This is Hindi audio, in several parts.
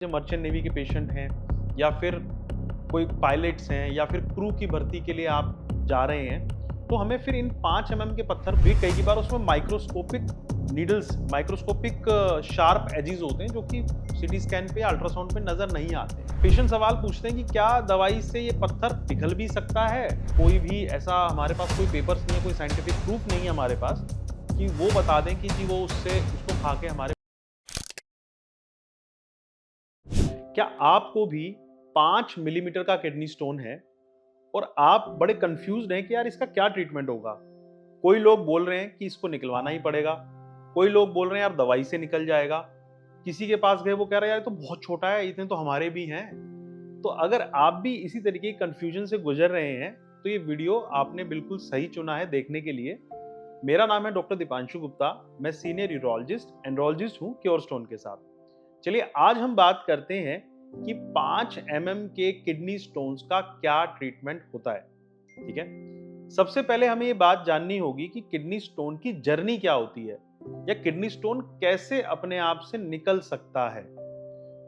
जो मर्चेंट नेवी के पेशेंट हैं या फिर कोई पायलट्स हैं या फिर क्रू की भर्ती के लिए आप जा रहे हैं, तो हमें फिर इन 5 एमएम के पत्थर भी कई बार उसमें microscopic needles, microscopic sharp edges होते हैं जो कि सीटी स्कैन पे, अल्ट्रासाउंड पे नजर नहीं आते। पेशेंट सवाल पूछते हैं कि क्या दवाई से ये पत्थर पिघल भी सकता है? कोई भी ऐसा हमारे पास कोई पेपर्स नहीं है, कोई साइंटिफिक प्रूफ नहीं है हमारे पास कि वो बता दें कि जी वो उसको खा के हमारे। क्या आपको भी 5 मिलीमीटर का किडनी स्टोन है और आप बड़े कंफ्यूज्ड हैं कि यार इसका क्या ट्रीटमेंट होगा? कोई लोग बोल रहे हैं कि इसको निकलवाना ही पड़ेगा, कोई लोग बोल रहे हैं यार दवाई से निकल जाएगा, किसी के पास गए वो कह रहा है यार ये तो बहुत छोटा है, इतने तो हमारे भी हैं। तो अगर आप भी इसी तरीके की कंफ्यूजन से गुजर रहे हैं तो ये वीडियो आपने बिल्कुल सही चुना है देखने के लिए। मेरा नाम है डॉक्टर दीपांशु गुप्ता, मैं सीनियर यूरोलॉजिस्ट एंड्रोलॉजिस्ट हूँ क्योर स्टोन के साथ। चलिए आज हम बात करते हैं कि 5 एमएम के किडनी स्टोन्स का क्या ट्रीटमेंट होता है। ठीक है, सबसे पहले हमें ये बात जाननी होगी कि किडनी स्टोन की जर्नी क्या होती है या किडनी स्टोन कैसे अपने आप से निकल सकता है।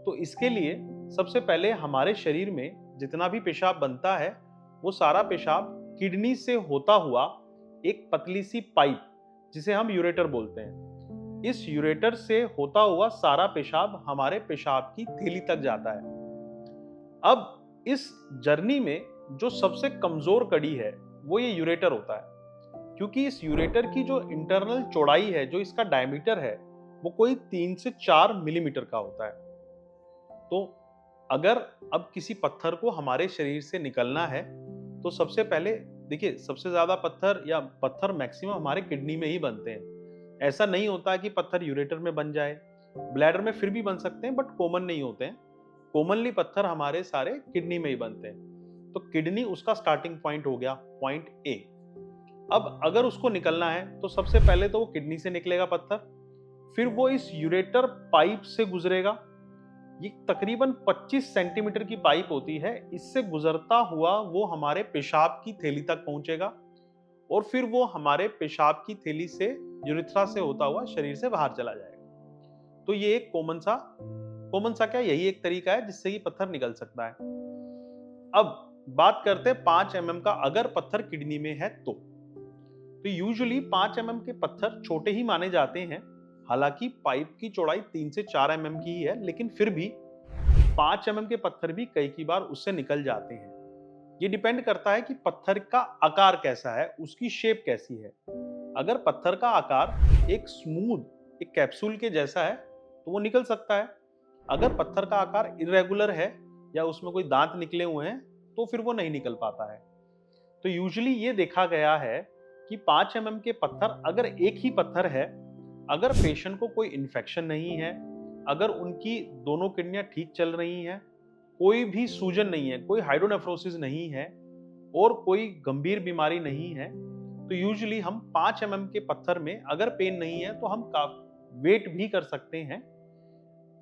तो इसके लिए सबसे पहले हमारे शरीर में जितना भी पेशाब बनता है वो सारा पेशाब किडनी से होता हुआ एक पतली सी पाइप जिसे हम यूरेटर बोलते हैं, इस यूरेटर से होता हुआ सारा पेशाब हमारे पेशाब की थैली तक जाता है। अब इस जर्नी में जो सबसे कमजोर कड़ी है वो ये यूरेटर होता है, क्योंकि इस यूरेटर की जो इंटरनल चौड़ाई है, जो इसका डायमीटर है, वो कोई 3 से 4 मिलीमीटर का होता है। तो अगर अब किसी पत्थर को हमारे शरीर से निकलना है तो सबसे पहले देखिए, सबसे ज्यादा पत्थर मैक्सिमम हमारे किडनी में ही बनते हैं। ऐसा नहीं होता है कि पत्थर यूरेटर में बन जाए, ब्लैडर में फिर भी बन सकते हैं बट कॉमन नहीं होते हैं। कॉमनली पत्थर हमारे सारे किडनी में ही बनते हैं। तो किडनी उसका स्टार्टिंग पॉइंट हो गया, पॉइंट ए। अब अगर उसको निकलना है तो सबसे पहले तो वो किडनी से निकलेगा पत्थर, फिर वो इस यूरेटर पाइप से गुजरेगा। ये तकरीबन 25 सेंटीमीटर की पाइप होती है, इससे गुजरता हुआ वो हमारे पेशाब की थैली तक पहुंचेगा और फिर वो हमारे पेशाब की थैली से, यूरेथ्रा से होता हुआ शरीर से बाहर चला जाएगा। तो ये एक कॉमन सा क्या, यही एक तरीका है जिससे ये पत्थर निकल सकता है। अब बात करते हैं 5 एमएम का अगर पत्थर किडनी में है तो यूजुअली 5 एमएम के पत्थर छोटे ही माने जाते हैं। हालांकि पाइप की चौड़ाई 3 से 4 एमएम की ही है, लेकिन फिर भी 5 एमएम के पत्थर भी कई बार उससे निकल जाते हैं। ये डिपेंड करता है कि पत्थर का आकार कैसा है, उसकी शेप कैसी है। अगर पत्थर का आकार एक स्मूथ, एक कैप्सूल के जैसा है तो वो निकल सकता है। अगर पत्थर का आकार इरेगुलर है या उसमें कोई दांत निकले हुए हैं तो फिर वो नहीं निकल पाता है। तो यूजुअली ये देखा गया है कि 5 एमएम के पत्थर, अगर एक ही पत्थर है, अगर पेशेंट को कोई इन्फेक्शन नहीं है, अगर उनकी दोनों किडनियां ठीक चल रही हैं, कोई भी सूजन नहीं है, कोई हाइड्रोनेफ्रोसिस नहीं है और कोई गंभीर बीमारी नहीं है, तो यूजुअली हम 5 एमएम के पत्थर में अगर पेन नहीं है तो हम वेट भी कर सकते हैं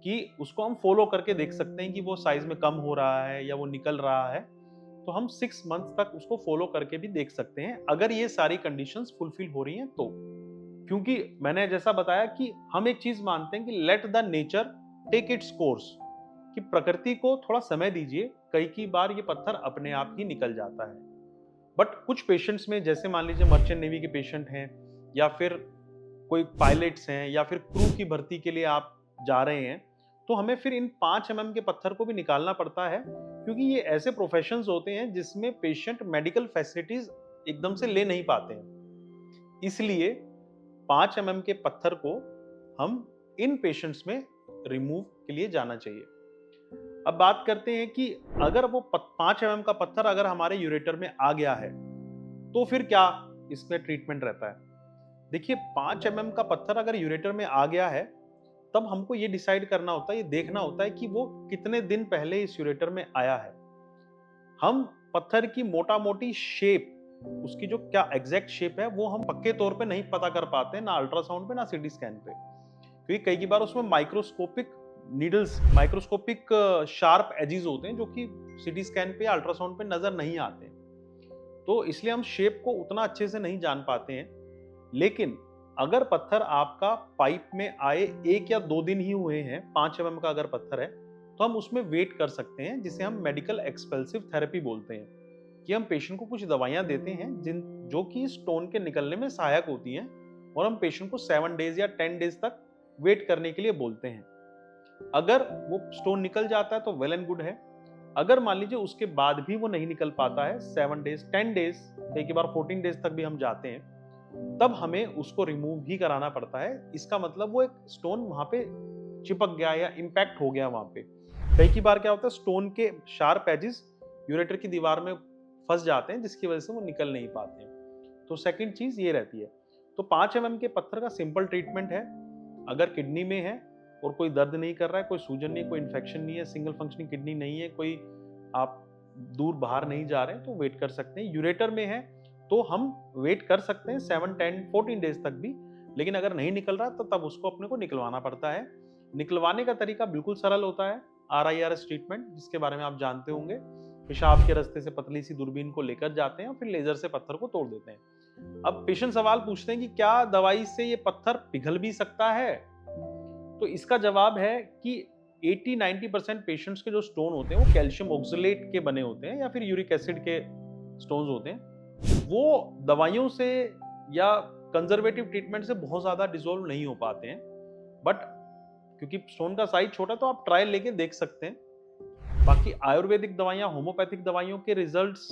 कि उसको हम फॉलो करके देख सकते हैं कि वो साइज में कम हो रहा है या वो निकल रहा है। तो हम 6 मंथ तक उसको फॉलो करके भी देख सकते हैं अगर ये सारी कंडीशंस फुलफिल हो रही हैं तो। क्योंकि मैंने जैसा बताया कि हम एक चीज मानते हैं कि let the nature take its course, कि प्रकृति को थोड़ा समय दीजिए, कई बार ये पत्थर अपने आप ही निकल जाता है। बट कुछ पेशेंट्स में, जैसे मान लीजिए मर्चेंट नेवी के पेशेंट हैं या फिर कोई पायलट्स हैं या फिर क्रू की भर्ती के लिए आप जा रहे हैं, तो हमें फिर इन 5 एमएम के पत्थर को भी निकालना पड़ता है, क्योंकि ये ऐसे प्रोफेशंस होते हैं जिसमें पेशेंट मेडिकल फैसिलिटीज एकदम से ले नहीं पाते हैं। इसलिए 5 एमएम के पत्थर को हम इन पेशेंट्स में रिमूव के लिए जाना चाहिए। अब बात करते हैं कि अगर वो 5 एमएम का पत्थर अगर हमारे यूरेटर में आ गया है तो फिर क्या इसमें ट्रीटमेंट रहता है। देखिए, 5 एमएम का पत्थर अगर यूरेटर में आ गया है तब हमको ये डिसाइड करना होता है, ये देखना होता है कि वो कितने दिन पहले इस यूरेटर में आया है। हम पत्थर की मोटा मोटी शेप, उसकी जो क्या एग्जैक्ट शेप है, वो हम पक्के तौर पे नहीं पता कर पाते हैं, ना अल्ट्रासाउंड पे ना सीटी स्कैन पे, क्योंकि कई बार उसमें microscopic needles, microscopic sharp edges होते हैं जो कि सीटी स्कैन पे या अल्ट्रासाउंड पे नजर नहीं आते हैं। तो इसलिए हम शेप को उतना अच्छे से नहीं जान पाते हैं। लेकिन अगर पत्थर आपका पाइप में आए 1 या 2 दिन ही हुए हैं, 5 एमएम का अगर पत्थर है, तो हम उसमें वेट कर सकते हैं, जिसे हम मेडिकल एक्सपेल्सिव थेरेपी बोलते हैं, कि हम पेशेंट को कुछ दवाइयां देते हैं जो कि स्टोन के निकलने में सहायक होती हैं, और हम पेशेंट को 7 डेज या 10 डेज तक वेट करने के लिए बोलते हैं। अगर वो स्टोन निकल जाता है तो वेल एंड गुड है। अगर मान लीजिए उसके बाद भी वो नहीं निकल पाता है, 7 डेज 10 डेज, कई बार 14 डेज तक भी हम जाते हैं, तब हमें उसको रिमूव ही कराना पड़ता है। इसका मतलब वो एक स्टोन वहां पे चिपक गया या इंपैक्ट हो गया वहां पे। कई बार क्या होता है, स्टोन के शार्प एजेस यूरेटर की दीवार में फंस जाते हैं, जिसकी वजह से वो निकल नहीं पाते हैं। तो सेकंड चीज ये रहती है। तो 5 mm के पत्थर का सिंपल ट्रीटमेंट है। अगर किडनी में है और कोई दर्द नहीं कर रहा है, कोई सूजन नहीं है, कोई इन्फेक्शन नहीं है, सिंगल फंक्शनिंग किडनी नहीं है, कोई आप दूर बाहर नहीं जा रहे हैं, तो वेट कर सकते हैं। यूरेटर में है तो हम वेट कर सकते हैं 7, 10, 14 डेज तक भी। लेकिन अगर नहीं निकल रहा तो तब उसको अपने को निकलवाना पड़ता है। निकलवाने का तरीका बिल्कुल सरल होता है। RIRS ट्रीटमेंट, जिसके बारे में आप जानते होंगे। पेशाब के रास्ते से पतली सी दूरबीन को लेकर जाते हैं और फिर लेजर से पत्थर को तोड़ देते हैं। अब पेशेंट सवाल पूछते हैं कि क्या दवाई से ये पत्थर पिघल भी सकता है? तो इसका जवाब है कि 80-90% पेशेंट्स के जो स्टोन होते हैं वो कैल्शियम ऑक्सलेट के बने होते हैं या फिर यूरिक एसिड के स्टोन्स होते हैं। वो दवाइयों से या कंजर्वेटिव ट्रीटमेंट से बहुत ज्यादा डिसॉल्व नहीं हो पाते हैं। बट क्योंकि स्टोन का साइज छोटा, तो आप ट्रायल लेके देख सकते हैं। बाकी आयुर्वेदिक दवाइयां, होम्योपैथिक दवाइयों के रिजल्ट्स,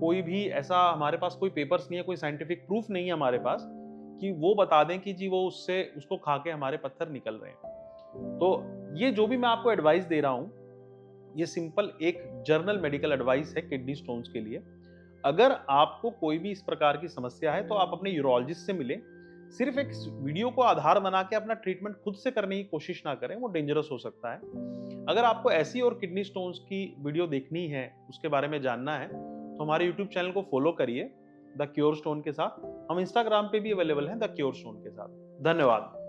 कोई भी ऐसा हमारे पास कोई पेपर्स नहीं है, कोई साइंटिफिक प्रूफ नहीं है हमारे पास कि वो बता दें कि जी वो उसको खा के हमारे पत्थर निकल रहे हैं। तो ये जो भी मैं आपको एडवाइस दे रहा हूं, ये सिंपल एक जर्नल मेडिकल एडवाइस है किडनी स्टोन्स के लिए। अगर आपको कोई भी इस प्रकार की समस्या है तो आप अपने यूरोलॉजिस्ट से मिलें। सिर्फ एक वीडियो को आधार बना के अपना ट्रीटमेंट खुद से करने की कोशिश ना करें, वो डेंजरस हो सकता है। अगर आपको ऐसी और किडनी स्टोन्स की वीडियो देखनी है, उसके बारे में जानना है, तो हमारे यूट्यूब चैनल को फॉलो करिए द क्योर स्टोन के साथ। हम इंस्टाग्राम पे भी अवेलेबल हैं द क्योर स्टोन के साथ। धन्यवाद।